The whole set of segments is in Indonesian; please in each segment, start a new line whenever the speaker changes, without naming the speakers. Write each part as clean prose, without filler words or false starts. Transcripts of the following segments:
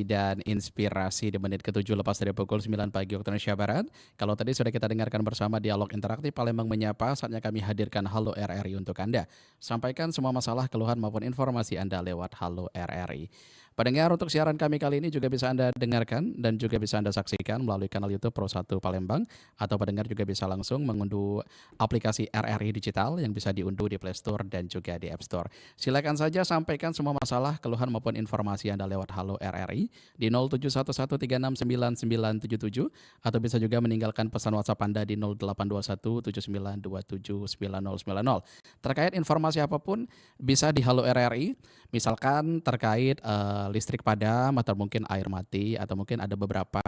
dan inspirasi di menit ke-7 lepas dari pukul 9 pagi waktu Indonesia Barat. Kalau tadi sudah kita dengarkan bersama dialog interaktif Palembang Menyapa, saatnya kami hadirkan Halo RRI untuk Anda. Sampaikan semua masalah, keluhan maupun informasi Anda lewat Halo RRI. Pendengar, untuk siaran kami kali ini juga bisa Anda dengarkan dan juga bisa Anda saksikan melalui kanal YouTube Pro 1 Palembang, atau pendengar juga bisa langsung mengunduh aplikasi RRI Digital yang bisa diunduh di Play Store dan juga di App Store. Silakan saja sampaikan semua masalah, keluhan maupun informasi Anda lewat Halo RRI di 0711369977, atau bisa juga meninggalkan pesan WhatsApp Anda di 082179279090. Terkait informasi apapun bisa di Halo RRI, misalkan terkait listrik padam atau mungkin air mati, atau mungkin ada beberapa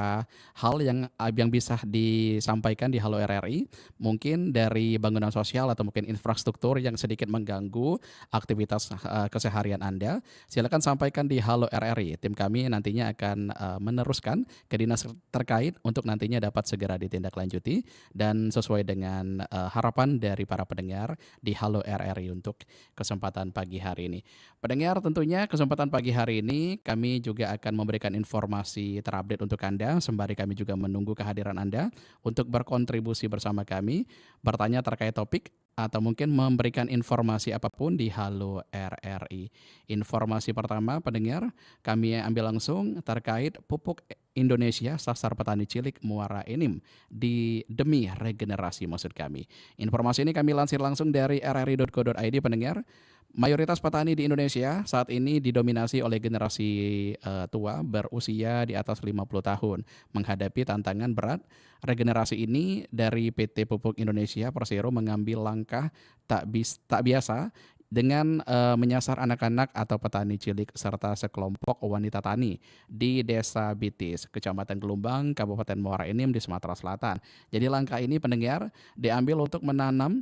hal yang bisa disampaikan di Halo RRI, mungkin dari bangunan sosial atau mungkin infrastruktur yang sedikit mengganggu aktivitas keseharian Anda. Silakan sampaikan di Halo RRI. Tim kami nantinya akan meneruskan ke dinas terkait untuk nantinya dapat segera ditindaklanjuti dan sesuai dengan harapan dari para pendengar di Halo RRI untuk kesempatan pagi hari ini. Pendengar, tentunya kesempatan pagi hari ini kami juga akan memberikan informasi terupdate untuk Anda, sembari kami juga menunggu kehadiran Anda untuk berkontribusi bersama kami, bertanya terkait topik, atau mungkin memberikan informasi apapun di Halo RRI. Informasi pertama, pendengar, kami ambil langsung terkait pupuk Indonesia sasar petani cilik Muara Enim demi regenerasi, maksud kami. Informasi ini kami lansir langsung dari rri.co.id, pendengar. Mayoritas petani di Indonesia saat ini didominasi oleh generasi tua berusia di atas 50 tahun. Menghadapi tantangan berat, regenerasi ini dari PT Pupuk Indonesia Persero mengambil langkah tak biasa dengan menyasar anak-anak atau petani cilik serta sekelompok wanita tani di Desa Bitis, Kecamatan Gelumbang, Kabupaten Muara Enim di Sumatera Selatan. Jadi langkah ini, pendengar, diambil untuk menanam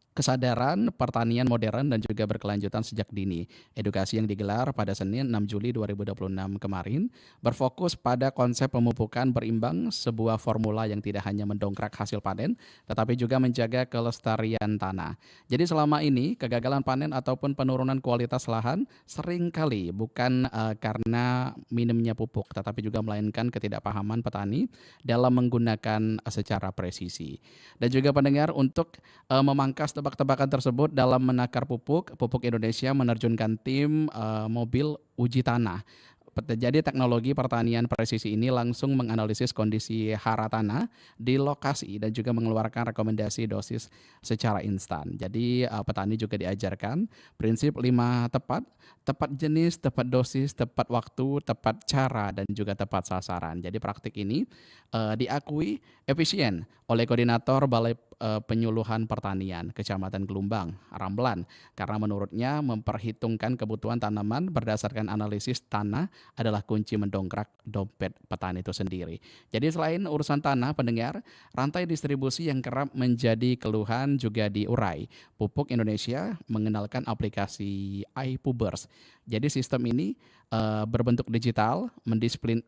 kesadaran pertanian modern dan juga berkelanjutan sejak dini. Edukasi yang digelar pada Senin 6 Juli 2026 kemarin berfokus pada konsep pemupukan berimbang, sebuah formula yang tidak hanya mendongkrak hasil panen, tetapi juga menjaga kelestarian tanah. Jadi selama ini kegagalan panen ataupun penurunan kualitas lahan seringkali bukan karena minimnya pupuk, tetapi juga melainkan ketidakpahaman petani dalam menggunakan secara presisi. Dan juga pendengar, untuk memangkas tebak-tebakan tersebut dalam menakar pupuk Indonesia menerjunkan tim mobil uji tanah. Jadi teknologi pertanian presisi ini langsung menganalisis kondisi hara tanah di lokasi dan juga mengeluarkan rekomendasi dosis secara instan. Jadi petani juga diajarkan prinsip 5 tepat: tepat jenis, tepat dosis, tepat waktu, tepat cara, dan juga tepat sasaran. Jadi praktik ini diakui efisien oleh Koordinator Balai Penyuluhan Pertanian Kecamatan Gelumbang, Ramblan, karena menurutnya memperhitungkan kebutuhan tanaman berdasarkan analisis tanah adalah kunci mendongkrak dompet petani itu sendiri. Jadi selain urusan tanah, pendengar, rantai distribusi yang kerap menjadi keluhan juga diurai. Pupuk Indonesia mengenalkan aplikasi iPubers. Jadi sistem ini berbentuk digital,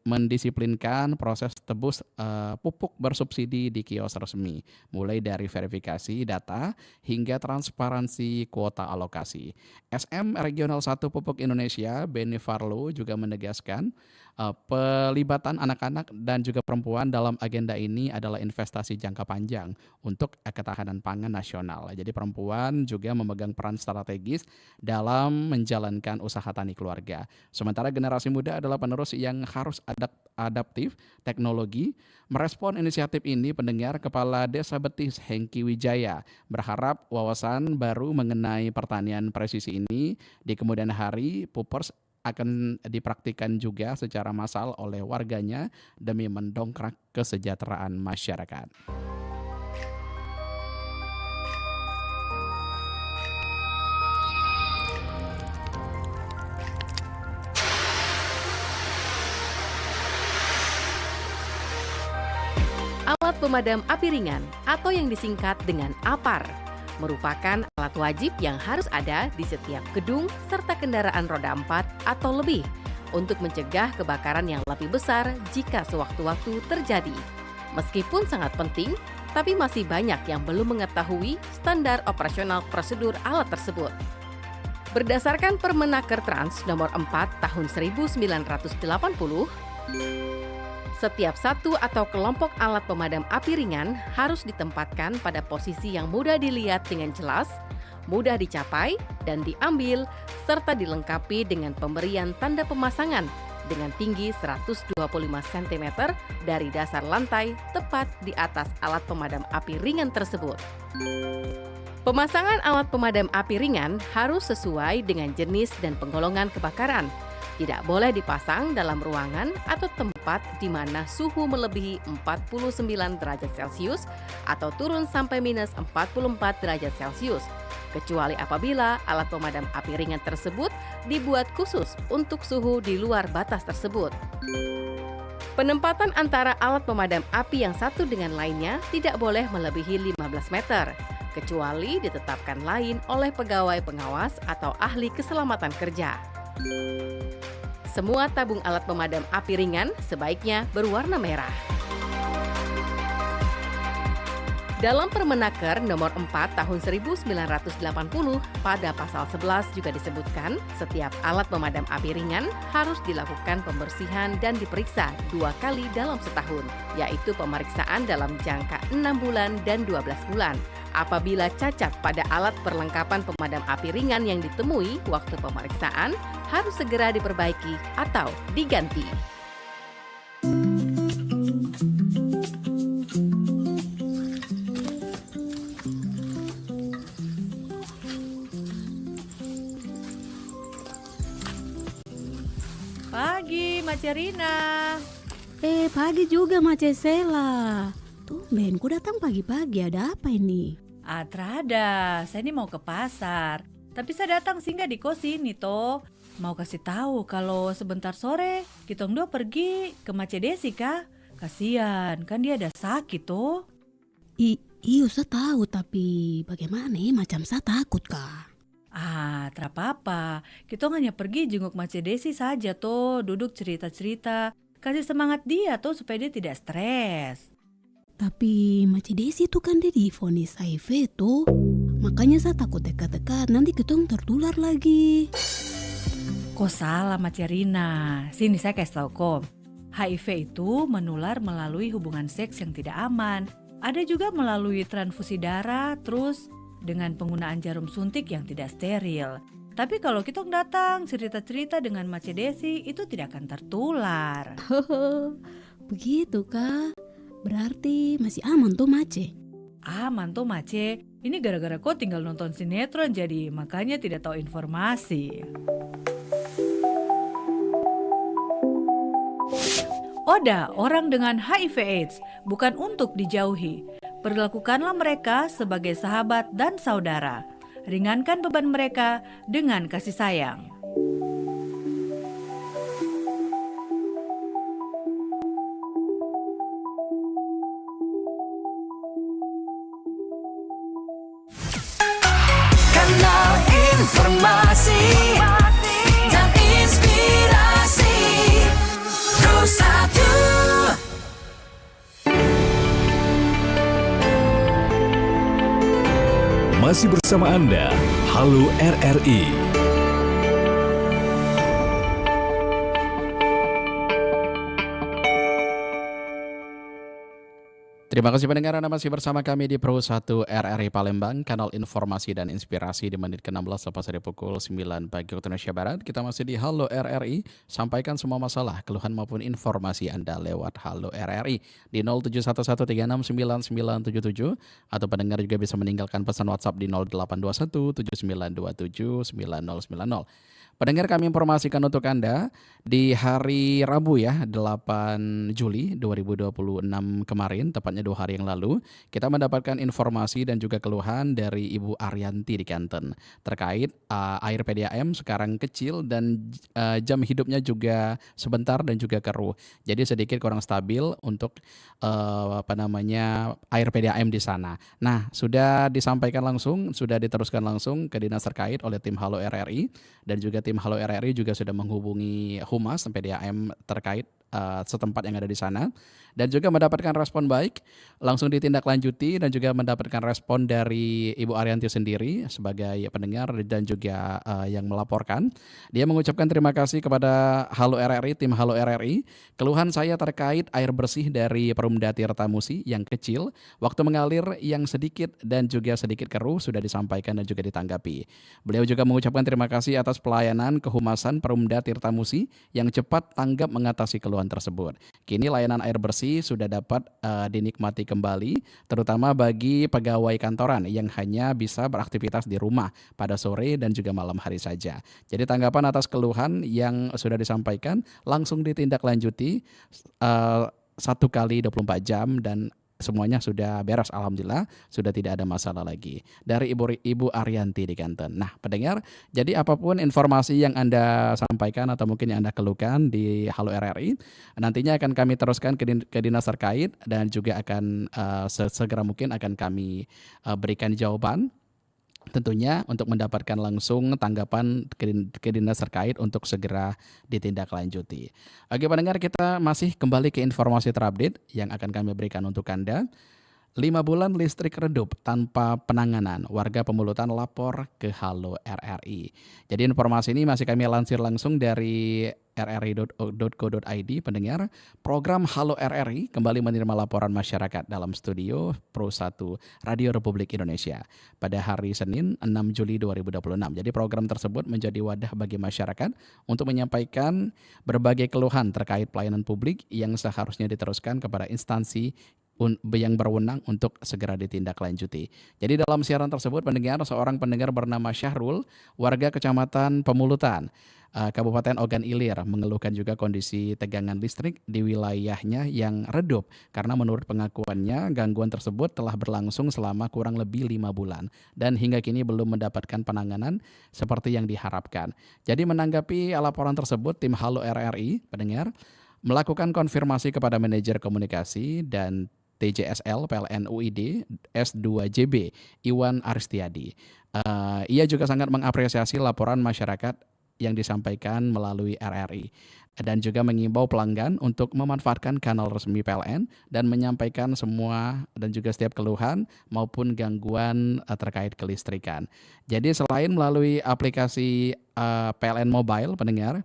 mendisiplinkan proses tebus pupuk bersubsidi di kios resmi, mulai dari verifikasi data hingga transparansi kuota alokasi. SM Regional 1 Pupuk Indonesia, Beni Farlo, juga menegaskan pelibatan anak-anak dan juga perempuan dalam agenda ini adalah investasi jangka panjang untuk ketahanan pangan nasional. Jadi perempuan juga memegang peran strategis dalam menjalankan usaha tani keluarga. Sementara generasi muda adalah penerus yang harus adaptif teknologi. Merespon inisiatif ini, pendengar, Kepala Desa Betis Hengki Wijaya berharap wawasan baru mengenai pertanian presisi ini di kemudian hari Pupers akan dipraktikkan juga secara massal oleh warganya demi mendongkrak kesejahteraan masyarakat.
Alat pemadam api ringan atau yang disingkat dengan APAR merupakan alat wajib yang harus ada di setiap gedung serta kendaraan roda 4 atau lebih untuk mencegah kebakaran yang lebih besar jika sewaktu-waktu terjadi. Meskipun sangat penting, tapi masih banyak yang belum mengetahui standar operasional prosedur alat tersebut. Berdasarkan Permenaker Trans nomor 4 tahun 1980, setiap satu atau kelompok alat pemadam api ringan harus ditempatkan pada posisi yang mudah dilihat dengan jelas, mudah dicapai dan diambil, serta dilengkapi dengan pemberian tanda pemasangan dengan tinggi 125 cm dari dasar lantai tepat di atas alat pemadam api ringan tersebut. Pemasangan alat pemadam api ringan harus sesuai dengan jenis dan penggolongan kebakaran. Tidak boleh dipasang dalam ruangan atau tempat di mana suhu melebihi 49 derajat Celcius atau turun sampai minus 44 derajat Celcius, kecuali apabila alat pemadam api ringan tersebut dibuat khusus untuk suhu di luar batas tersebut. Penempatan antara alat pemadam api yang satu dengan lainnya tidak boleh melebihi 15 meter, kecuali ditetapkan lain oleh pegawai pengawas atau ahli keselamatan kerja. Semua tabung alat pemadam api ringan sebaiknya berwarna merah. Dalam Permenaker nomor 4 tahun 1980 pada pasal 11 juga disebutkan setiap alat pemadam api ringan harus dilakukan pembersihan dan diperiksa 2 kali dalam setahun, yaitu pemeriksaan dalam jangka 6 bulan dan 12 bulan. Apabila cacat pada alat perlengkapan pemadam api ringan yang ditemui waktu pemeriksaan, harus segera diperbaiki atau diganti.
Pagi, Macerina.
Pagi juga Macesela. Tumben, ku datang pagi-pagi, ada apa ini?
Atrada, saya ini mau ke pasar. Tapi saya datang singgah di kos ini toh. Mau kasih tahu kalau sebentar sore kitong dua pergi ke Macedesi kah? Kasian, kan dia ada sakit toh.
Iyo, saya tahu, tapi bagaimana macam saya takut kah?
Tak apa-apa. Kitong hanya pergi jenguk Macedesi saja toh, duduk cerita-cerita. Kasih semangat dia toh supaya dia tidak stres.
Tapi Macedesi itu kan dia divonis HIV tuh. Makanya saya takut dekat-dekat, nanti kitong tertular lagi.
Kok salah Macerina? Sini saya kasih tahu kok. HIV itu menular melalui hubungan seks yang tidak aman. Ada juga melalui transfusi darah, terus dengan penggunaan jarum suntik yang tidak steril. Tapi kalau kita datang cerita-cerita dengan Macedesi itu tidak akan tertular.
Begitu kah? Berarti masih aman tuh Mace?
Aman tuh Mace. Ini gara-gara kau tinggal nonton sinetron jadi makanya tidak tahu informasi. Oda, orang dengan HIV/AIDS bukan untuk dijauhi. Perlakukanlah mereka sebagai sahabat dan saudara. Ringankan beban mereka dengan kasih sayang.
Kanal informasi dan inspirasi Terus Satu.
Masih bersama Anda, Halo RRI.
Terima kasih pendengar, Anda masih bersama kami di Pro 1 RRI Palembang, kanal informasi dan inspirasi di menit ke-16 lepas dari pukul 9 pagi waktu Indonesia Barat. Kita masih di Halo RRI, sampaikan semua masalah, keluhan maupun informasi Anda lewat Halo RRI di 0711369977 atau pendengar juga bisa meninggalkan pesan WhatsApp di 082179279090. Pendengar, kami informasikan untuk Anda di hari Rabu ya, 8 Juli 2026 kemarin, tepatnya 2 hari yang lalu, kita mendapatkan informasi dan juga keluhan dari Ibu Arianti di Kanten terkait air PDAM sekarang kecil dan jam hidupnya juga sebentar dan juga keruh. Jadi sedikit kurang stabil untuk air PDAM di sana. Nah, sudah disampaikan langsung, sudah diteruskan langsung ke dinas terkait oleh tim Halo RRI, dan juga tim Halo RRI juga sudah menghubungi Humas PDAM terkait setempat yang ada di sana dan juga mendapatkan respon baik, langsung ditindaklanjuti dan juga mendapatkan respon dari Ibu Arianti sendiri sebagai pendengar dan juga yang melaporkan. Dia mengucapkan terima kasih kepada Halo RRI, tim Halo RRI. Keluhan saya terkait air bersih dari Perumda Tirtamusi yang kecil, waktu mengalir yang sedikit dan juga sedikit keruh sudah disampaikan dan juga ditanggapi. Beliau juga mengucapkan terima kasih atas pelayanan kehumasan Perumda Tirtamusi yang cepat tanggap mengatasi keluhan tersebut. Kini layanan air bersih sudah dapat dinikmati kembali, terutama bagi pegawai kantoran yang hanya bisa beraktivitas di rumah pada sore dan juga malam hari saja. Jadi tanggapan atas keluhan yang sudah disampaikan langsung ditindaklanjuti 1 kali 24 jam dan semuanya sudah beres, alhamdulillah sudah tidak ada masalah lagi dari Ibu Arianti di Kanten. Nah pendengar, jadi apapun informasi yang Anda sampaikan atau mungkin yang Anda keluhkan di Halo RRI, nantinya akan kami teruskan ke dinas terkait dan juga akan segera mungkin akan kami berikan jawaban tentunya untuk mendapatkan langsung tanggapan ke dinas terkait untuk segera ditindaklanjuti. Oke pendengar, kita masih kembali ke informasi terupdate yang akan kami berikan untuk Anda. 5 bulan listrik redup tanpa penanganan, warga Pemulutan lapor ke Halo RRI. Jadi informasi ini masih kami lansir langsung dari rri.co.id. Pendengar, program Halo RRI kembali menerima laporan masyarakat dalam studio Pro 1 Radio Republik Indonesia pada hari Senin 6 Juli 2026. Jadi program tersebut menjadi wadah bagi masyarakat untuk menyampaikan berbagai keluhan terkait pelayanan publik yang seharusnya diteruskan kepada instansi yang berwenang untuk segera ditindaklanjuti. Jadi dalam siaran tersebut pendengar, seorang pendengar bernama Syahrul, warga Kecamatan Pemulutan, Kabupaten Ogan Ilir, mengeluhkan juga kondisi tegangan listrik di wilayahnya yang redup karena menurut pengakuannya gangguan tersebut telah berlangsung selama kurang lebih 5 bulan dan hingga kini belum mendapatkan penanganan seperti yang diharapkan. Jadi menanggapi laporan tersebut, tim Halo RRI, pendengar, melakukan konfirmasi kepada manajer komunikasi dan TJSL PLN UID S2JB Iwan Aristiadi. Ia juga sangat mengapresiasi laporan masyarakat yang disampaikan melalui RRI dan juga mengimbau pelanggan untuk memanfaatkan kanal resmi PLN dan menyampaikan semua dan juga setiap keluhan maupun gangguan terkait kelistrikan. Jadi selain melalui aplikasi PLN Mobile, pendengar,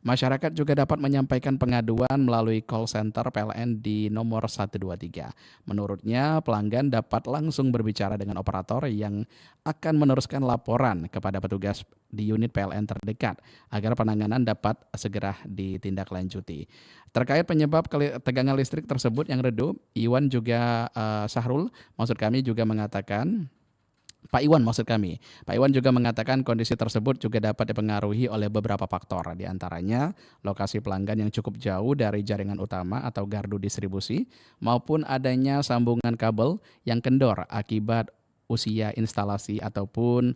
masyarakat juga dapat menyampaikan pengaduan melalui call center PLN di nomor 123. Menurutnya, pelanggan dapat langsung berbicara dengan operator yang akan meneruskan laporan kepada petugas di unit PLN terdekat agar penanganan dapat segera ditindaklanjuti. Terkait penyebab tegangan listrik tersebut yang redup, Iwan juga Syahrul, maksud kami juga mengatakan, Pak Iwan juga mengatakan kondisi tersebut juga dapat dipengaruhi oleh beberapa faktor, di antaranya lokasi pelanggan yang cukup jauh dari jaringan utama atau gardu distribusi maupun adanya sambungan kabel yang kendor akibat usia instalasi ataupun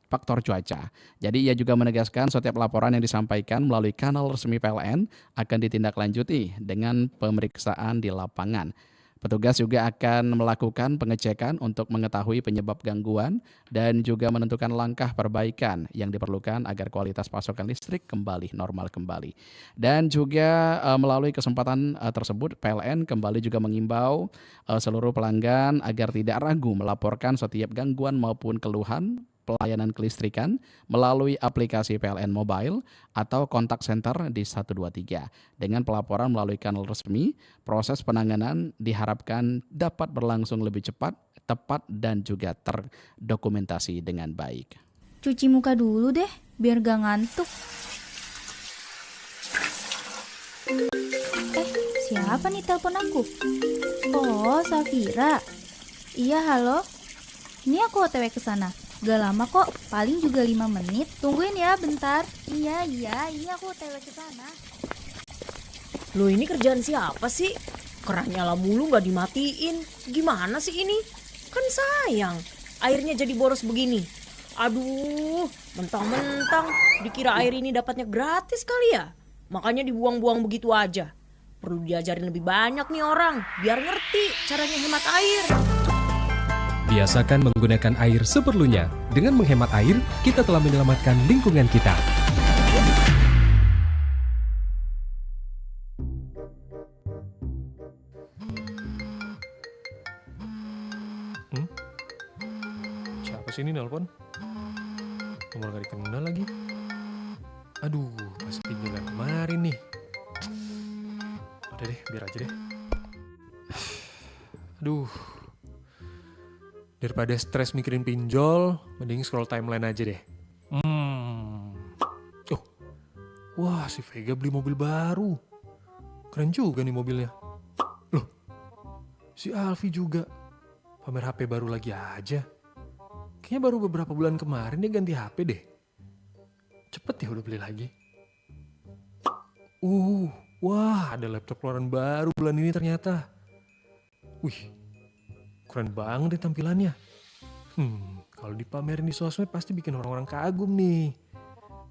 faktor cuaca. Jadi ia juga menegaskan setiap laporan yang disampaikan melalui kanal resmi PLN akan ditindaklanjuti dengan pemeriksaan di lapangan. Petugas juga akan melakukan pengecekan untuk mengetahui penyebab gangguan dan juga menentukan langkah perbaikan yang diperlukan agar kualitas pasokan listrik kembali normal kembali. Dan juga melalui kesempatan tersebut, PLN kembali juga mengimbau seluruh pelanggan agar tidak ragu melaporkan setiap gangguan maupun keluhan pelayanan kelistrikan melalui aplikasi PLN Mobile atau kontak center di 123. Dengan pelaporan melalui kanal resmi, proses penanganan diharapkan dapat berlangsung lebih cepat, tepat, dan juga terdokumentasi dengan baik.
Cuci muka dulu deh, biar gak ngantuk. Siapa nih telepon aku? Oh, Safira. Iya, halo. Ini aku OTW ke sana. Gak lama kok, paling juga 5 menit. Tungguin ya bentar. Iya, aku OTW ke sana.
Loh, ini kerjaan siapa sih? Keran nyala mulu gak dimatiin. Gimana sih ini? Kan sayang, airnya jadi boros begini. Aduh, mentang-mentang dikira air ini dapatnya gratis kali ya. Makanya dibuang-buang begitu aja. Perlu diajarin lebih banyak nih orang, biar ngerti caranya hemat air.
Biasakan menggunakan air seperlunya. Dengan menghemat air, kita telah menyelamatkan lingkungan kita.
sini nelpon. Nomor gak dikenal lagi. Aduh, pasti tinggal kemarin nih. Udah deh, biar aja deh. Aduh. Daripada stres mikirin pinjol, mending scroll timeline aja deh. Oh. Wah, si Vega beli mobil baru. Keren juga nih mobilnya. Loh, si Alfi juga. Pamer HP baru lagi aja. Kayaknya baru beberapa bulan kemarin dia ganti HP deh. Cepet ya udah beli lagi. Wah ada laptop keluaran baru bulan ini ternyata. Wih, keren banget deh tampilannya. Kalau dipamerin di sosmed pasti bikin orang-orang kagum nih.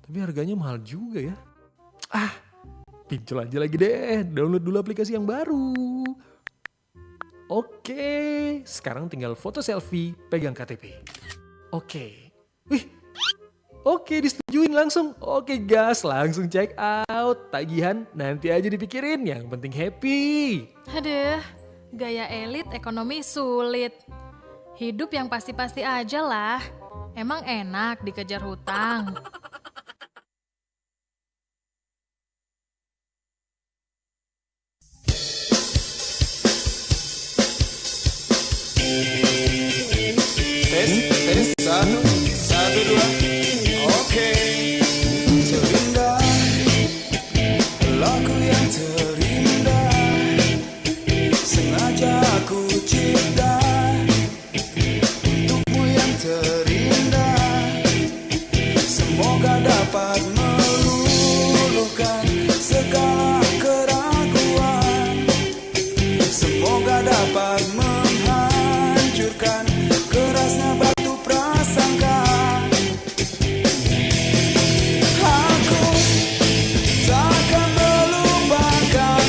Tapi harganya mahal juga ya. Pinjol aja lagi deh. Download dulu aplikasi yang baru. Oke, sekarang tinggal foto selfie, pegang KTP. Oke. Oke, disetujuin langsung. Oke gas, langsung check out. Tagihan nanti aja dipikirin, yang penting happy.
Aduh, gaya elit ekonomi sulit. Hidup yang pasti-pasti aja lah. Emang enak dikejar hutang.
Tes, 1, 2, oke. Terindah, lagu yang terindah, sengaja aku cipta untukmu yang terindah. Semoga dapat meluluhkan segala keraguan. Semoga dapat menghancurkan kerasnya batu prasangka. Aku takkan melupakan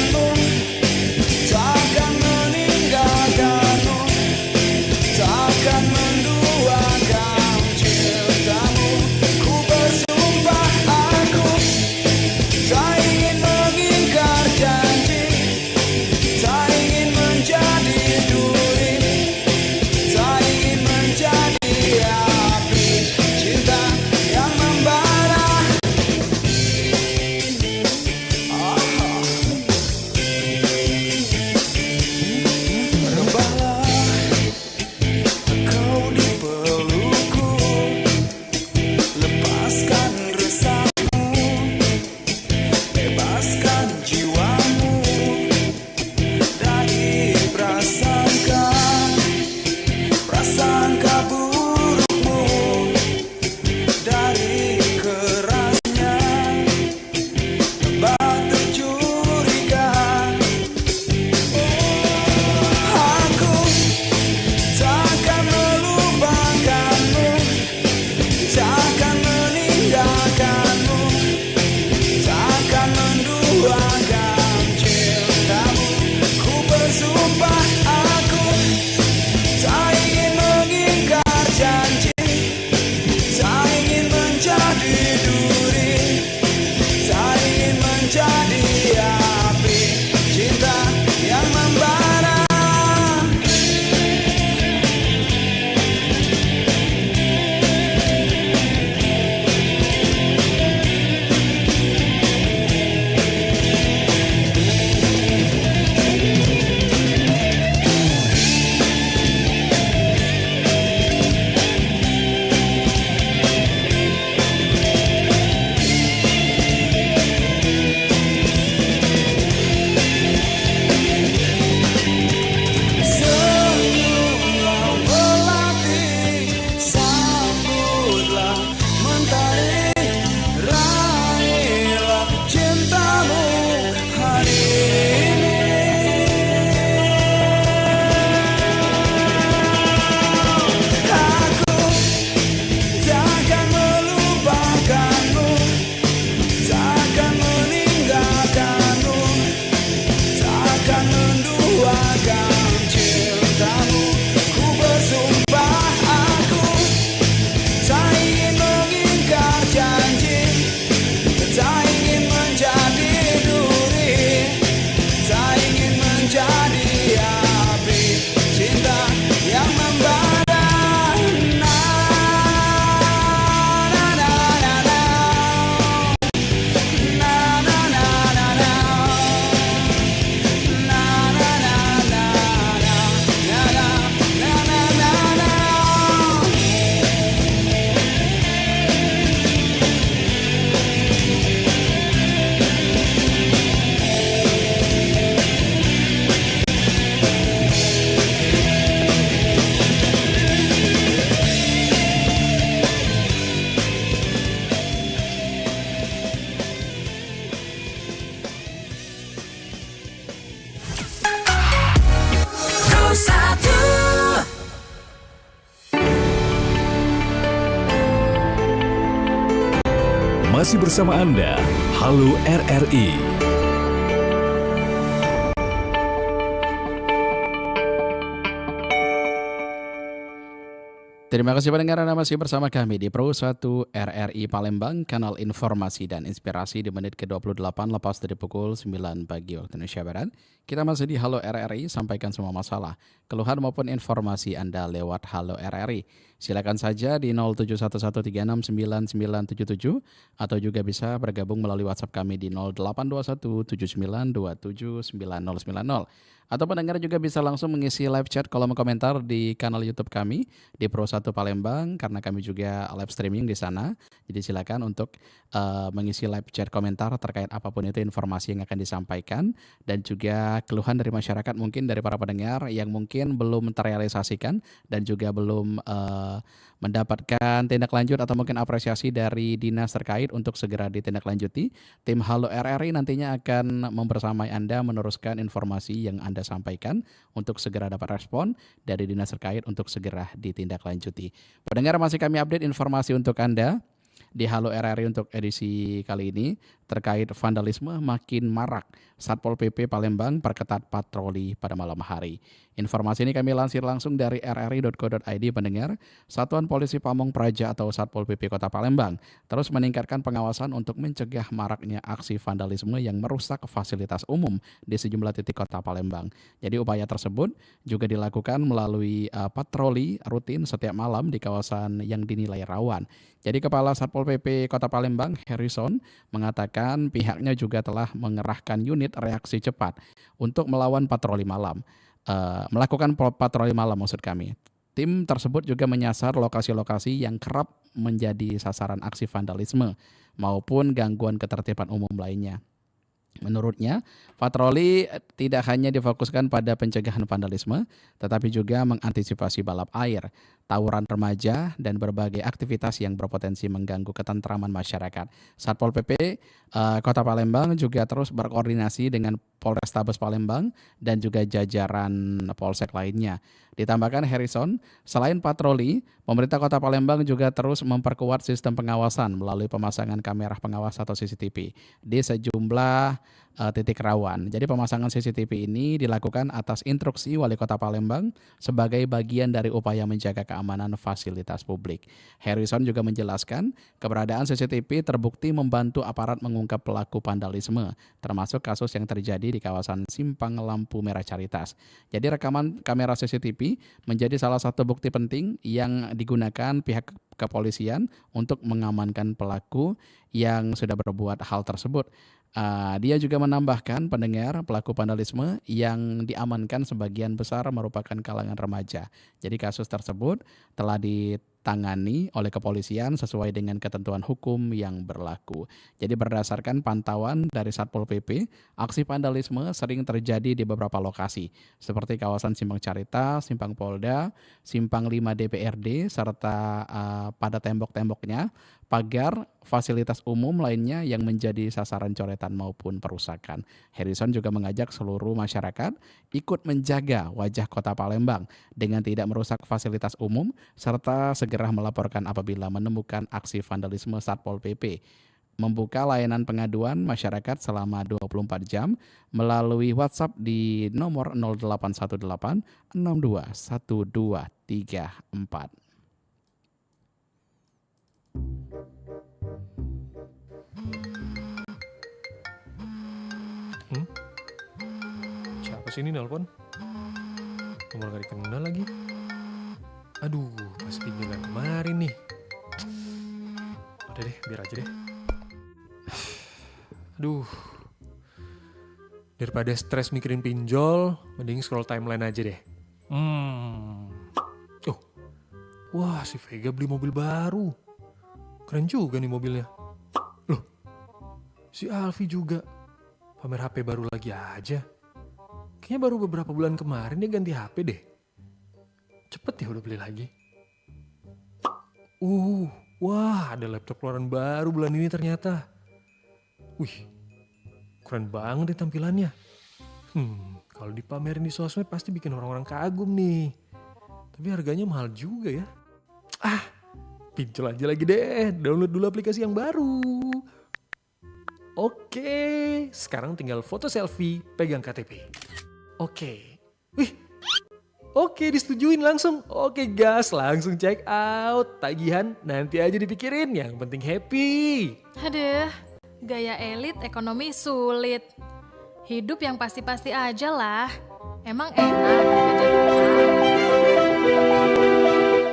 Masih bersama Anda, Halo RRI.
Terima kasih pendengar, Anda masih bersama kami di Pro 1 RRI Palembang, kanal informasi dan inspirasi di menit ke-28 lepas dari pukul 9 pagi waktu Indonesia Barat. Kita masih di Halo RRI, sampaikan semua masalah, keluhan maupun informasi Anda lewat Halo RRI. Silakan saja di 0711369977 atau juga bisa bergabung melalui WhatsApp kami di 082179279090. Atau pendengar juga bisa langsung mengisi live chat kolom komentar di kanal YouTube kami di Pro 1 Palembang, karena kami juga live streaming di sana. Jadi silakan untuk mengisi live chat komentar terkait apapun itu informasi yang akan disampaikan, dan juga keluhan dari masyarakat mungkin dari para pendengar yang mungkin belum terrealisasikan dan juga belum mendapatkan tindak lanjut atau mungkin apresiasi dari dinas terkait untuk segera ditindaklanjuti. Tim Halo RRI nantinya akan membersamai Anda meneruskan informasi yang Anda sampaikan untuk segera dapat respon dari dinas terkait untuk segera ditindaklanjuti. Pendengar, masih kami update informasi untuk Anda di Halo RRI untuk edisi kali ini terkait vandalisme makin marak. Satpol PP Palembang perketat patroli pada malam hari. Informasi ini kami lansir langsung dari rri.co.id. Pendengar, Satuan Polisi Pamong Praja atau Satpol PP Kota Palembang terus meningkatkan pengawasan untuk mencegah maraknya aksi vandalisme yang merusak fasilitas umum di sejumlah titik Kota Palembang. Jadi upaya tersebut juga dilakukan melalui patroli rutin setiap malam di kawasan yang dinilai rawan. Jadi Kepala Satpol PP Kota Palembang, Harrison, mengatakan pihaknya juga telah mengerahkan unit reaksi cepat untuk melawan patroli malam. Melakukan patroli malam maksud kami. Tim tersebut juga menyasar lokasi-lokasi yang kerap menjadi sasaran aksi vandalisme maupun gangguan ketertiban umum lainnya. Menurutnya, patroli tidak hanya difokuskan pada pencegahan vandalisme, tetapi juga mengantisipasi balap air, tawuran remaja, dan berbagai aktivitas yang berpotensi mengganggu ketentraman masyarakat. Satpol PP Kota Palembang juga terus berkoordinasi dengan Polrestabes Palembang dan juga jajaran polsek lainnya. Ditambahkan Harrison, selain patroli, pemerintah Kota Palembang juga terus memperkuat sistem pengawasan melalui pemasangan kamera pengawas atau CCTV di sejumlah titik rawan. Jadi pemasangan CCTV ini dilakukan atas instruksi Wali Kota Palembang sebagai bagian dari upaya menjaga keamanan fasilitas publik. Harrison juga menjelaskan keberadaan CCTV terbukti membantu aparat mengungkap pelaku vandalisme, termasuk kasus yang terjadi di kawasan Simpang Lampu Merah Caritas. Jadi rekaman kamera CCTV menjadi salah satu bukti penting yang digunakan pihak kepolisian untuk mengamankan pelaku yang sudah berbuat hal tersebut. Dia juga menambahkan, pendengar, pelaku vandalisme yang diamankan sebagian besar merupakan kalangan remaja. Jadi kasus tersebut telah ditangani oleh kepolisian sesuai dengan ketentuan hukum yang berlaku. Jadi berdasarkan pantauan dari Satpol PP, aksi vandalisme sering terjadi di beberapa lokasi seperti kawasan Simpang Carita, Simpang Polda, Simpang 5 DPRD, serta pada tembok-temboknya, pagar, fasilitas umum lainnya yang menjadi sasaran coretan maupun perusakan. Harrison juga mengajak seluruh masyarakat ikut menjaga wajah Kota Palembang dengan tidak merusak fasilitas umum serta segera melaporkan apabila menemukan aksi vandalisme Satpol PP. Membuka layanan pengaduan masyarakat selama 24 jam melalui WhatsApp di nomor 0818 62 1234.
Siapa sih ini nelpon? Nomor gak dikenal lagi. Aduh, pasti bilang kemarin nih. Udah deh, biar aja deh. Aduh, daripada stres mikirin pinjol, mending scroll timeline aja deh. Oh, wah, si Vega beli mobil baru. Keren juga nih mobilnya. Loh, si Alfi juga pamer HP baru lagi aja. Kayaknya baru beberapa bulan kemarin dia ganti HP deh. Cepet ya udah beli lagi. Wah, ada laptop keluaran baru bulan ini ternyata. Wih, keren banget deh tampilannya. Kalau dipamerin di sosmed pasti bikin orang-orang kagum nih. Tapi harganya mahal juga ya. Pinjol aja lagi deh. Download dulu aplikasi yang baru. Oke, sekarang tinggal foto selfie, pegang KTP. Oke. Wih, oke disetujuin langsung. Oke gas, langsung check out. Tagihan nanti aja dipikirin, yang penting happy.
Aduh, gaya elit ekonomi sulit. Hidup yang pasti-pasti aja lah. Emang enak dikejar hutang.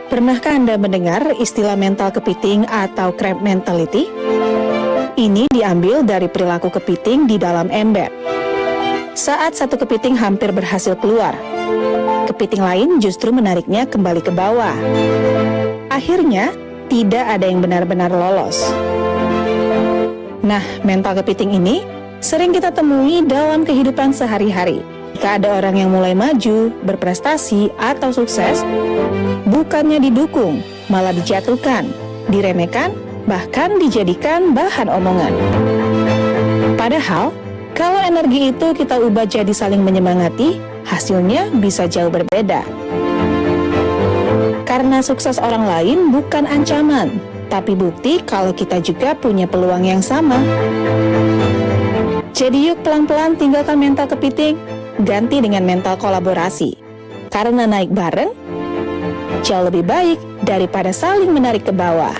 Pernahkah Anda mendengar istilah mental kepiting atau crab mentality? Ini diambil dari perilaku kepiting di dalam ember. Saat satu kepiting hampir berhasil keluar, kepiting lain justru menariknya kembali ke bawah. Akhirnya, tidak ada yang benar-benar lolos. Nah, mental kepiting ini sering kita temui dalam kehidupan sehari-hari. Jika ada orang yang mulai maju, berprestasi, atau sukses, bukannya didukung, malah dijatuhkan, diremehkan, bahkan dijadikan bahan omongan. Padahal, kalau energi itu kita ubah jadi saling menyemangati, hasilnya bisa jauh berbeda. Karena sukses orang lain bukan ancaman, tapi bukti kalau kita juga punya peluang yang sama. Jadi yuk pelan-pelan tinggalkan mental kepiting, ganti dengan mental kolaborasi. Karena naik bareng, jauh lebih baik daripada saling menarik ke bawah.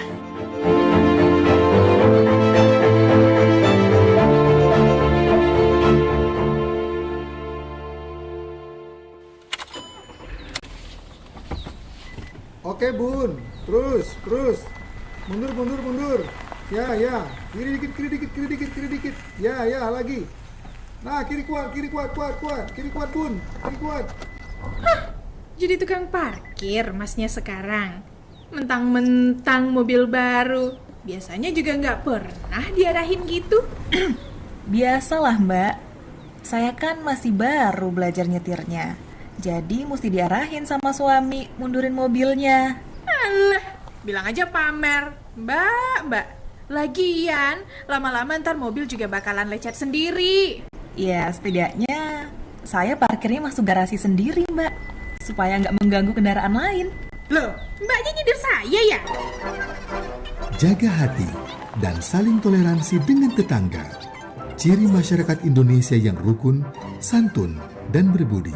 Oke bun, terus, mundur, ya, kiri dikit, ya, lagi. Nah kiri kuat bun, kiri kuat.
Jadi tukang parkir masnya sekarang. Mentang-mentang mobil baru, biasanya juga nggak pernah diarahin gitu.
Biasalah mbak, saya kan masih baru belajar nyetirnya. Jadi mesti diarahin sama suami mundurin mobilnya.
Alah, bilang aja pamer. Mbak. Lagian, lama-lama ntar mobil juga bakalan lecet sendiri.
Ya setidaknya saya parkirnya masuk garasi sendiri mbak, supaya nggak mengganggu kendaraan lain.
Loh, mbaknya nyindir saya ya?
Jaga hati dan saling toleransi dengan tetangga. Ciri masyarakat Indonesia yang rukun, santun, dan berbudi.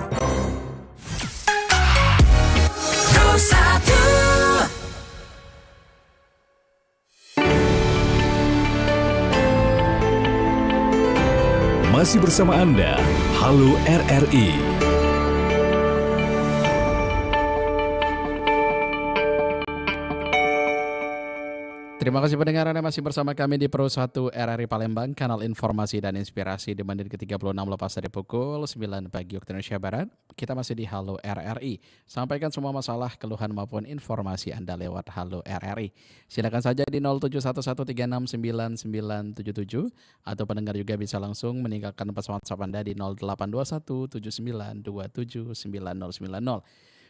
Masih bersama Anda, Halo RRI.
Terima kasih pendengar Anda masih bersama kami di Pro 1 RRI Palembang, kanal informasi dan inspirasi di menit ke-36 lepas dari pukul 9 pagi waktu Indonesia Barat. Kita masih di Halo RRI. Sampaikan semua masalah, keluhan maupun informasi Anda lewat Halo RRI. Silakan saja di 0711369977 atau pendengar juga bisa langsung meninggalkan pesan WhatsApp Anda di 082179279090.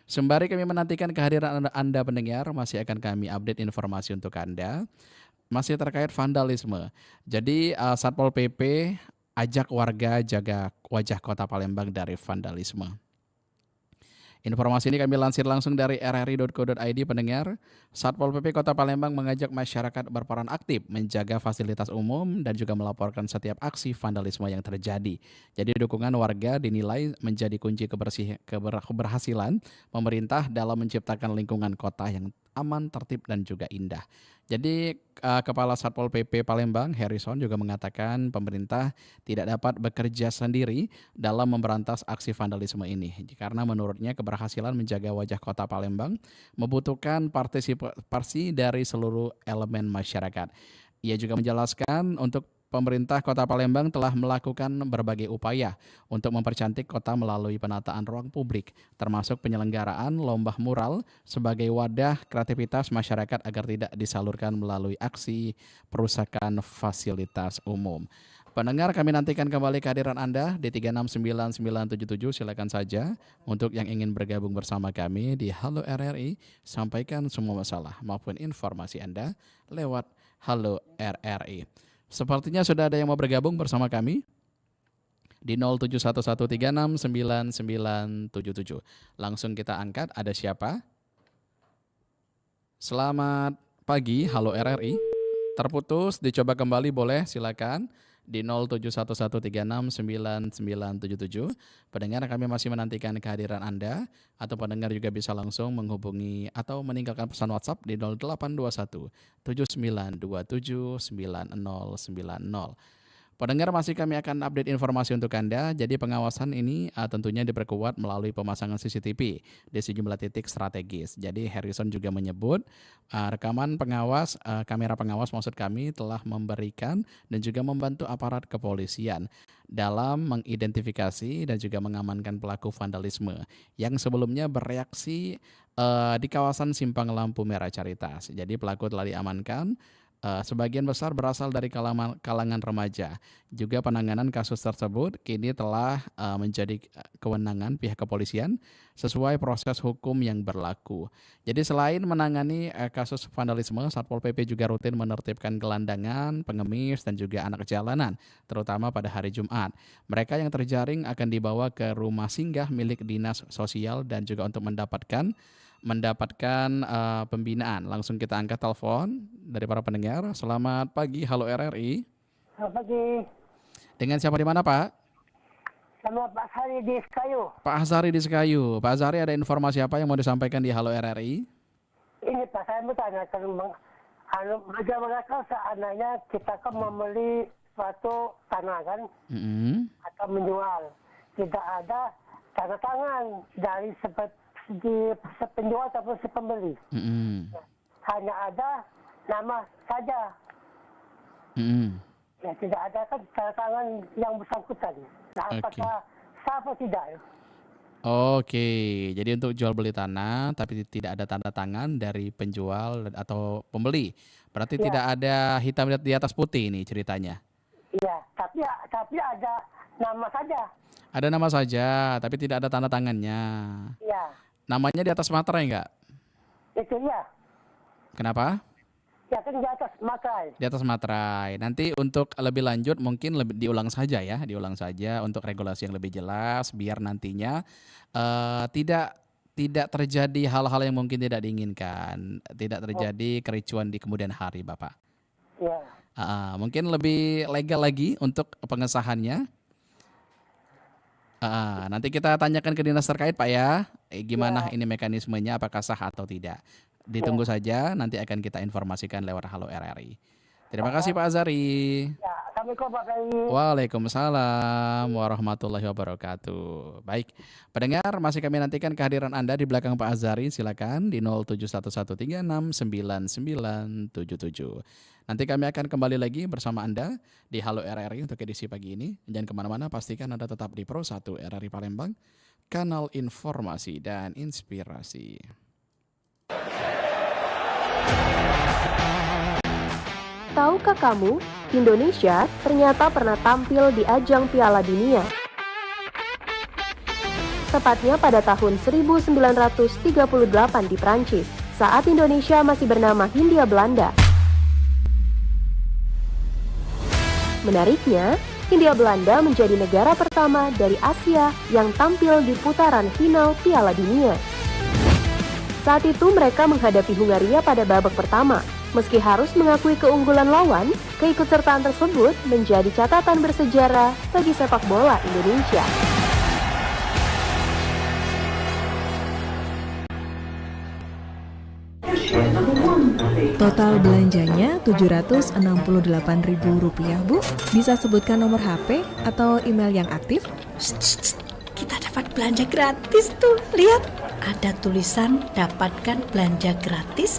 Sembari kami menantikan kehadiran Anda pendengar, masih akan kami update informasi untuk Anda. Masih terkait vandalisme. Jadi Satpol PP ajak warga jaga wajah Kota Palembang dari vandalisme. Informasi ini kami lansir langsung dari rri.co.id pendengar. Satpol PP Kota Palembang mengajak masyarakat berperan aktif menjaga fasilitas umum dan juga melaporkan setiap aksi vandalisme yang terjadi. Jadi dukungan warga dinilai menjadi kunci keberhasilan pemerintah dalam menciptakan lingkungan kota yang aman, tertib dan juga indah. Jadi Kepala Satpol PP Palembang Harrison juga mengatakan pemerintah tidak dapat bekerja sendiri dalam memberantas aksi vandalisme ini. Karena menurutnya keberhasilan menjaga wajah Kota Palembang membutuhkan partisipasi dari seluruh elemen masyarakat. Ia juga menjelaskan untuk pemerintah Kota Palembang telah melakukan berbagai upaya untuk mempercantik kota melalui penataan ruang publik, termasuk penyelenggaraan lomba mural sebagai wadah kreativitas masyarakat agar tidak disalurkan melalui aksi perusakan fasilitas umum. Pendengar, kami nantikan kembali kehadiran Anda di 369977. Silakan saja untuk yang ingin bergabung bersama kami di Halo RRI, sampaikan semua masalah maupun informasi Anda lewat Halo RRI. Sepertinya sudah ada yang mau bergabung bersama kami di 0711369977. Langsung kita angkat, ada siapa? Selamat pagi, Halo RRI. Terputus, dicoba kembali boleh, silakan di 0711369977. Pendengar, kami masih menantikan kehadiran Anda, atau pendengar juga bisa langsung menghubungi atau meninggalkan pesan WhatsApp di 0821 7927 9090. Pendengar, masih kami akan update informasi untuk Anda. Jadi pengawasan ini tentunya diperkuat melalui pemasangan CCTV di sejumlah titik strategis. Jadi Harrison juga menyebut rekaman pengawas, kamera pengawas maksud kami, telah memberikan dan juga membantu aparat kepolisian dalam mengidentifikasi dan juga mengamankan pelaku vandalisme yang sebelumnya bereaksi di kawasan Simpang Lampu Merah Caritas. Jadi pelaku telah diamankan. Sebagian besar berasal dari kalangan remaja. Juga penanganan kasus tersebut kini telah menjadi kewenangan pihak kepolisian sesuai proses hukum yang berlaku. Jadi selain menangani kasus vandalisme, Satpol PP juga rutin menertibkan gelandangan, pengemis, dan juga anak jalanan, terutama pada hari Jumat. Mereka yang terjaring akan dibawa ke rumah singgah milik dinas sosial dan juga untuk mendapatkan pembinaan. Langsung kita angkat telepon dari para pendengar. Selamat pagi, halo RRI.
Selamat pagi.
Dengan siapa di mana, Pak?
Sama Pak Sari di Sekayu.
Pak Azari di Sekayu. Pak Azari, ada informasi apa yang mau disampaikan di Halo RRI?
Ini Pak, saya mau tanyakan, bagaimana kalau seandainya kita kan membeli suatu tanah kan, atau menjual, tidak ada tanda tangan dari penjual ataupun si pembeli. Hanya ada nama saja. Ya, tidak ada kan tanda tangan yang bersangkutan. Nah, apakah sah atau tidak?
Oke, jadi untuk jual beli tanah tapi tidak ada tanda tangan dari penjual atau pembeli. Berarti tidak ada hitam di atas putih ini ceritanya.
Iya, tapi ada nama saja.
Ada nama saja, tapi tidak ada tanda tangannya.
Iya.
Namanya di atas materai enggak?
Itu ya.
Kenapa?
Ya kan di atas materai.
Di atas materai. Nanti untuk lebih lanjut mungkin diulang saja ya, diulang saja untuk regulasi yang lebih jelas biar nantinya tidak terjadi hal-hal yang mungkin tidak diinginkan, tidak terjadi kericuan di kemudian hari, Bapak.
Ya.
Mungkin lebih legal lagi untuk pengesahannya. Nanti kita tanyakan ke dinas terkait, Pak ya. Gimana ini mekanismenya, apakah sah atau tidak. Ditunggu saja, nanti akan kita informasikan lewat Halo RRI. Terima kasih Pak Azari.
Ya, Assalamualaikum Pak Kiai.
Waalaikumsalam warahmatullahi wabarakatuh. Baik, pendengar, masih kami nantikan kehadiran Anda di belakang Pak Azari. Silakan di 0711369977. Nanti kami akan kembali lagi bersama Anda di Halo RRI untuk edisi pagi ini. Jangan kemana-mana, pastikan Anda tetap di Pro 1 RRI Palembang, kanal informasi dan inspirasi.
Tahukah kamu, Indonesia ternyata pernah tampil di ajang Piala Dunia. Tepatnya pada tahun 1938 di Prancis, saat Indonesia masih bernama Hindia Belanda. Menariknya, Hindia Belanda menjadi negara pertama dari Asia yang tampil di putaran final Piala Dunia. Saat itu mereka menghadapi Hungaria pada babak pertama. Meski harus mengakui keunggulan lawan, keikutsertaan tersebut menjadi catatan bersejarah bagi sepak bola Indonesia.
Total belanjanya Rp768.000, Bu. Bisa sebutkan nomor HP atau email yang aktif?
Kita dapat belanja gratis tuh. Lihat, ada tulisan dapatkan belanja gratis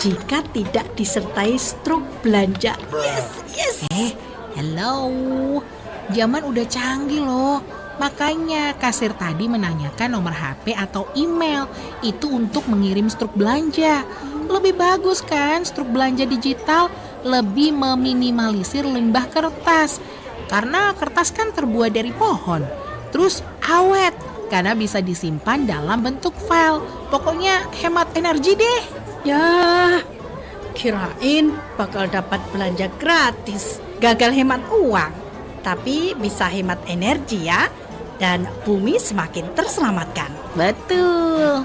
jika tidak disertai struk belanja. Yes.
Hello. Zaman udah canggih loh. Makanya kasir tadi menanyakan nomor HP atau email. Itu untuk mengirim struk belanja. Lebih bagus kan struk belanja digital, lebih meminimalisir limbah kertas. Karena kertas kan terbuat dari pohon. Terus awet, karena bisa disimpan dalam bentuk file. Pokoknya hemat energi deh.
Ya, kirain bakal dapat belanja gratis. Gagal hemat uang, tapi bisa hemat energi ya. Dan bumi semakin terselamatkan.
Betul.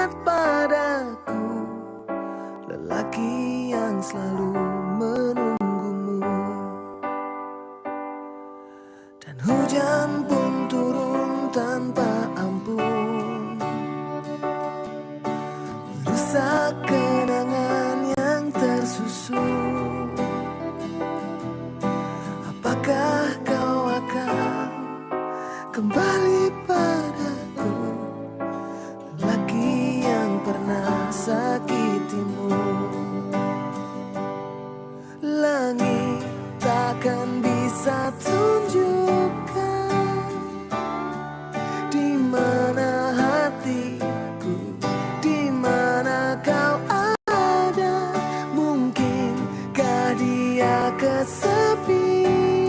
ingat padaku, lelaki yang selalu menunggumu. Dan hujan pun turun tanpa ampun, merusak kenangan yang tersusun. Apakah kau akan kembali padaku, lelaki yang pernah sakitimu? Langit takkan bisa tunjukkan di mana hatiku, di mana kau ada. Mungkinkah dia kesepian,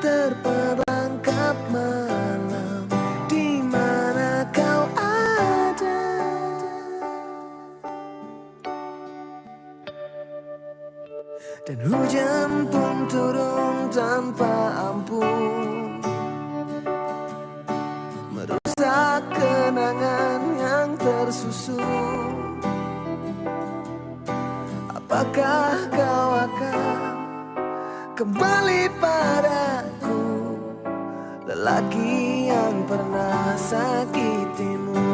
terperangkap malam, di mana kau ada. Dan hujan pun turun tanpa ampun, merusak kenangan yang tersusun. Apakah kau akan kembali padaku, lelaki yang pernah sakitimu?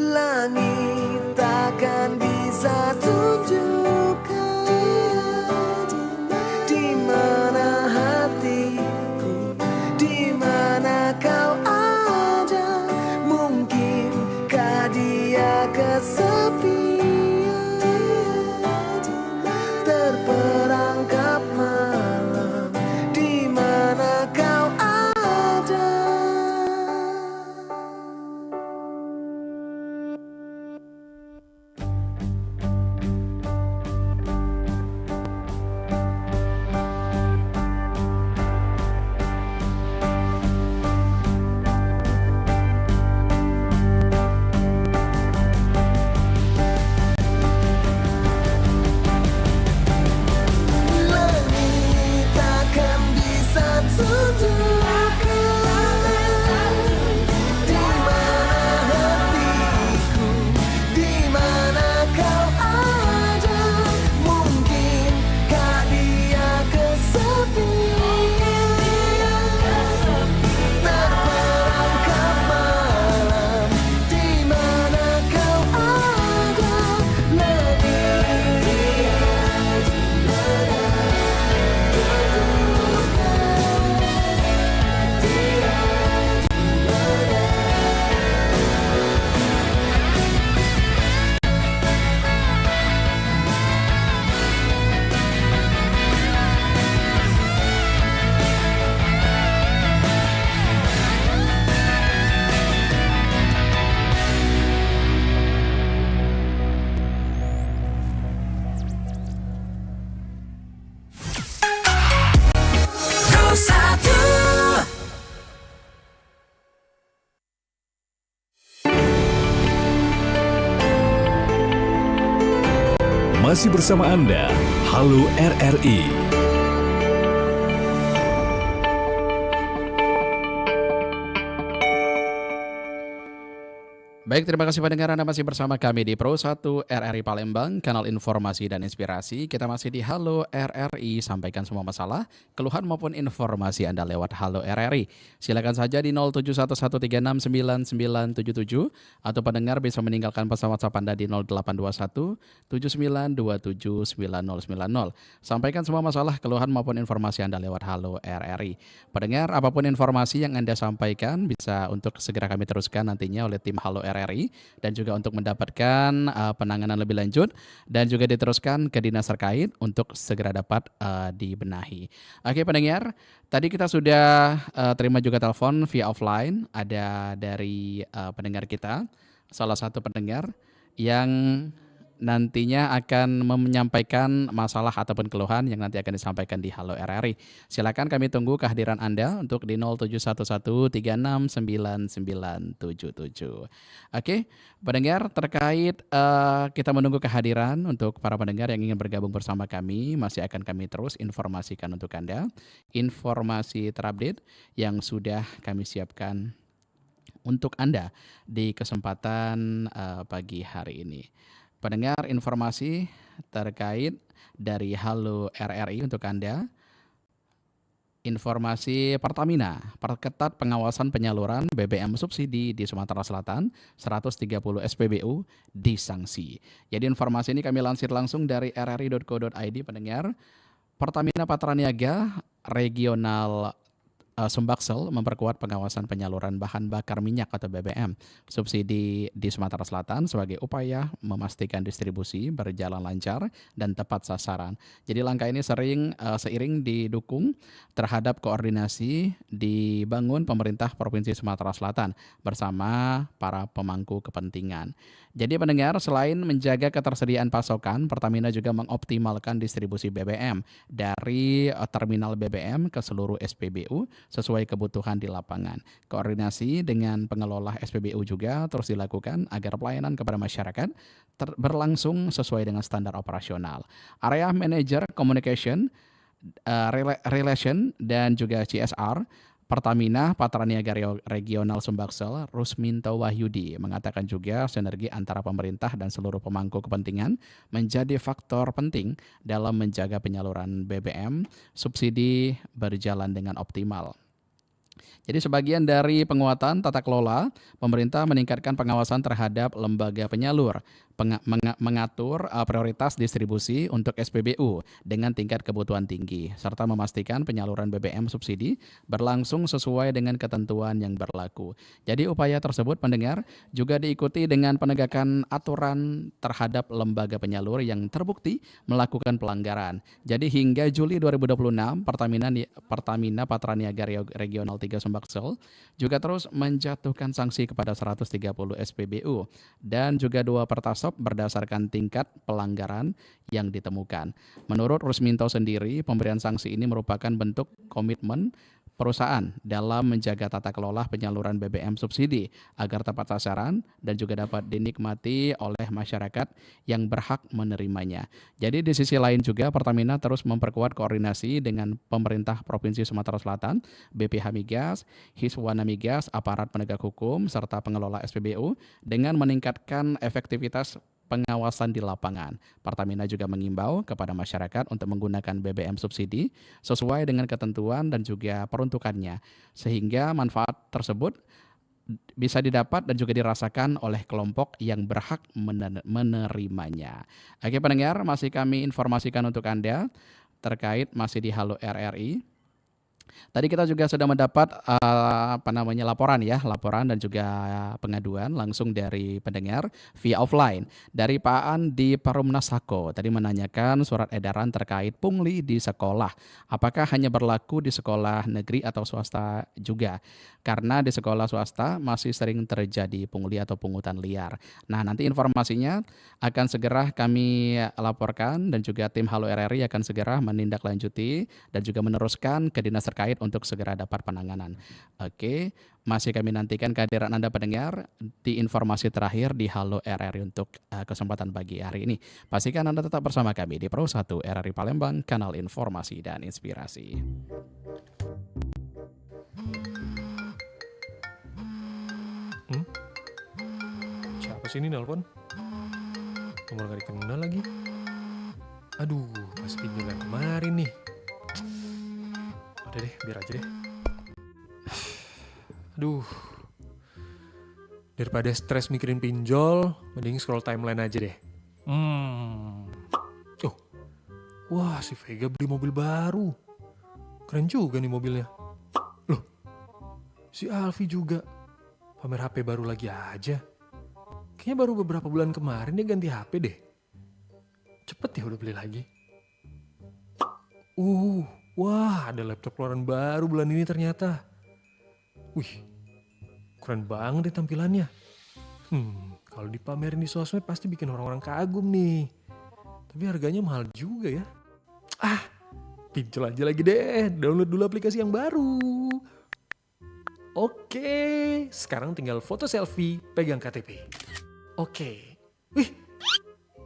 Langit takkan bisa tunjukkan di mana hatiku, di mana kau ada. Mungkinkah dia kesepian, terperangkap malam, di mana kau ada. Langit takkan bisa tunjukkan di mana hatiku, di mana kau ada. Mungkinkah dia kesepian, terperangkap malam, di mana kau ada.
Masih bersama Anda, Halo RRI.
Baik, terima kasih pendengar, Anda masih bersama kami di Pro 1 RRI Palembang, kanal informasi dan inspirasi. Kita masih di Halo RRI, sampaikan semua masalah, keluhan maupun informasi Anda lewat Halo RRI. Silakan saja di 0711369977 atau pendengar bisa meninggalkan pesan WhatsApp Anda di 0821 7927 9090. Sampaikan semua masalah, keluhan maupun informasi Anda lewat Halo RRI. Pendengar, apapun informasi yang Anda sampaikan bisa untuk segera kami teruskan nantinya oleh tim Halo RRI, dan juga untuk mendapatkan penanganan lebih lanjut dan juga diteruskan ke dinas terkait untuk segera dapat dibenahi. Oke pendengar, tadi kita sudah terima juga telepon via offline, ada dari pendengar kita, salah satu pendengar yang nantinya akan menyampaikan masalah ataupun keluhan yang nanti akan disampaikan di Halo RRI. Silakan kami tunggu kehadiran Anda untuk di 0711369977. Oke, pendengar, terkait kita menunggu kehadiran untuk para pendengar yang ingin bergabung bersama kami, masih akan kami terus informasikan untuk Anda informasi terupdate yang sudah kami siapkan untuk Anda di kesempatan pagi hari ini. Pendengar, informasi terkait dari Halo RRI untuk Anda. Informasi Pertamina, perketat pengawasan penyaluran BBM subsidi di Sumatera Selatan, 130 SPBU disanksi. Jadi informasi ini kami lansir langsung dari rri.co.id, pendengar. Pertamina Patraniaga Regional Sumbaksel memperkuat pengawasan penyaluran bahan bakar minyak atau BBM subsidi di Sumatera Selatan sebagai upaya memastikan distribusi berjalan lancar dan tepat sasaran. Jadi langkah ini seiring didukung terhadap koordinasi dibangun pemerintah Provinsi Sumatera Selatan bersama para pemangku kepentingan. Jadi pendengar, selain menjaga ketersediaan pasokan, Pertamina juga mengoptimalkan distribusi BBM dari terminal BBM ke seluruh SPBU sesuai kebutuhan di lapangan. Koordinasi dengan pengelola SPBU juga terus dilakukan agar pelayanan kepada masyarakat berlangsung sesuai dengan standar operasional. Area Manager Communication, Relation dan juga CSR Pertamina Patraniaga Regional Sumbaksel, Rusminto Wahyudi, mengatakan juga sinergi antara pemerintah dan seluruh pemangku kepentingan menjadi faktor penting dalam menjaga penyaluran BBM subsidi berjalan dengan optimal. Jadi sebagian dari penguatan tata kelola, pemerintah meningkatkan pengawasan terhadap lembaga penyalur, mengatur prioritas distribusi untuk SPBU dengan tingkat kebutuhan tinggi, serta memastikan penyaluran BBM subsidi berlangsung sesuai dengan ketentuan yang berlaku. Jadi upaya tersebut, pendengar, juga diikuti dengan penegakan aturan terhadap lembaga penyalur yang terbukti melakukan pelanggaran. Jadi hingga Juli 2026, Pertamina Patraniaga Regional 3 Sumbaksel juga terus menjatuhkan sanksi kepada 130 SPBU dan juga 2 Pertasop berdasarkan tingkat pelanggaran yang ditemukan. Menurut Rusminto sendiri, pemberian sanksi ini merupakan bentuk komitmen perusahaan dalam menjaga tata kelola penyaluran BBM subsidi agar tepat sasaran dan juga dapat dinikmati oleh masyarakat yang berhak menerimanya. Jadi di sisi lain juga Pertamina terus memperkuat koordinasi dengan pemerintah Provinsi Sumatera Selatan, BPH Migas, Hiswana Migas, aparat penegak hukum, serta pengelola SPBU dengan meningkatkan efektivitas pengawasan di lapangan. Pertamina juga mengimbau kepada masyarakat untuk menggunakan BBM subsidi sesuai dengan ketentuan dan juga peruntukannya, sehingga manfaat tersebut bisa didapat dan juga dirasakan oleh kelompok yang berhak menerimanya. Oke pendengar, masih kami informasikan untuk Anda terkait masih di Halo RRI. Tadi kita juga sudah mendapat laporan dan juga pengaduan langsung dari pendengar via offline dari Pak Aan di Perumnas Sako. Tadi menanyakan surat edaran terkait pungli di sekolah. Apakah hanya berlaku di sekolah negeri atau swasta juga? Karena di sekolah swasta masih sering terjadi pungli atau pungutan liar. Nah, nanti informasinya akan segera kami laporkan dan juga tim Halo RRI akan segera menindaklanjuti dan juga meneruskan ke dinas terkait untuk segera dapat penanganan. Oke, masih kami nantikan kehadiran Anda pendengar di informasi terakhir di Halo RRI untuk kesempatan pagi hari ini. Pastikan Anda tetap bersama kami di Pro 1 RRI Palembang, kanal informasi dan inspirasi.
Siapa sih ini nelpon? Nomor gak dikenal lagi. Aduh, pas pinjaman kemarin nih. Udah deh, biar aja deh. Aduh. Daripada stres mikirin pinjol, mending scroll timeline aja deh. Oh. Wah, si Vega beli mobil baru. Keren juga nih mobilnya. Loh. Si Alfi juga. Pamer HP baru lagi aja. Kayaknya baru beberapa bulan kemarin dia ganti HP deh. Cepet ya udah beli lagi. Wah, ada laptop keluaran baru bulan ini ternyata. Wih, keren banget deh tampilannya. Kalau dipamerin di sosmed pasti bikin orang-orang kagum nih. Tapi harganya mahal juga ya. Pinjol aja lagi deh. Download dulu aplikasi yang baru. Oke, sekarang tinggal foto selfie, pegang KTP. Oke.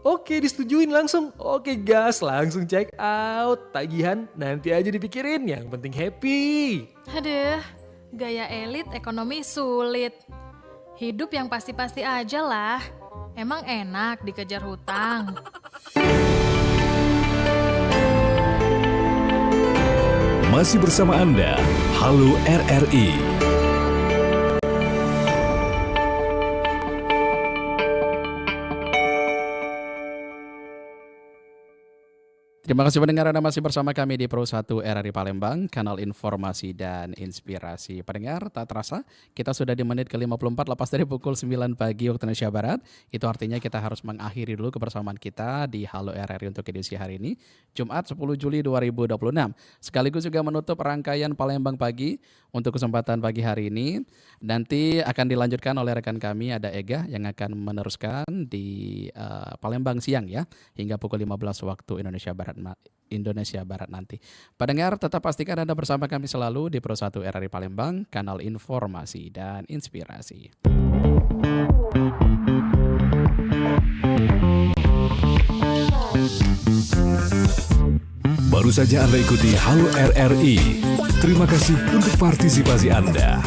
Oke, disetujuin langsung. Oke, gas, langsung check out. Tagihan nanti aja dipikirin, yang penting happy.
Aduh, gaya elit ekonomi sulit. Hidup yang pasti-pasti aja lah. Emang enak dikejar hutang.
Masih bersama Anda, Halo RRI.
Terima kasih pendengar, Anda masih bersama kami di Pro 1 RRI Palembang, kanal informasi dan inspirasi. Pendengar, tak terasa kita sudah di menit ke-54 lepas dari pukul 9 pagi waktu Indonesia Barat. Itu artinya kita harus mengakhiri dulu kebersamaan kita di Halo RRI untuk edisi hari ini, Jumat 10 Juli 2026. Sekaligus juga menutup rangkaian Palembang Pagi untuk kesempatan pagi hari ini. Nanti akan dilanjutkan oleh rekan kami, ada Ega yang akan meneruskan di Palembang siang ya, hingga pukul 15 waktu Indonesia Barat nanti. Pendengar, tetap pastikan Anda bersama kami selalu di Pro 1 RRI Palembang, kanal informasi dan inspirasi.
Baru saja Anda ikuti Halo RRI. Terima kasih untuk partisipasi Anda.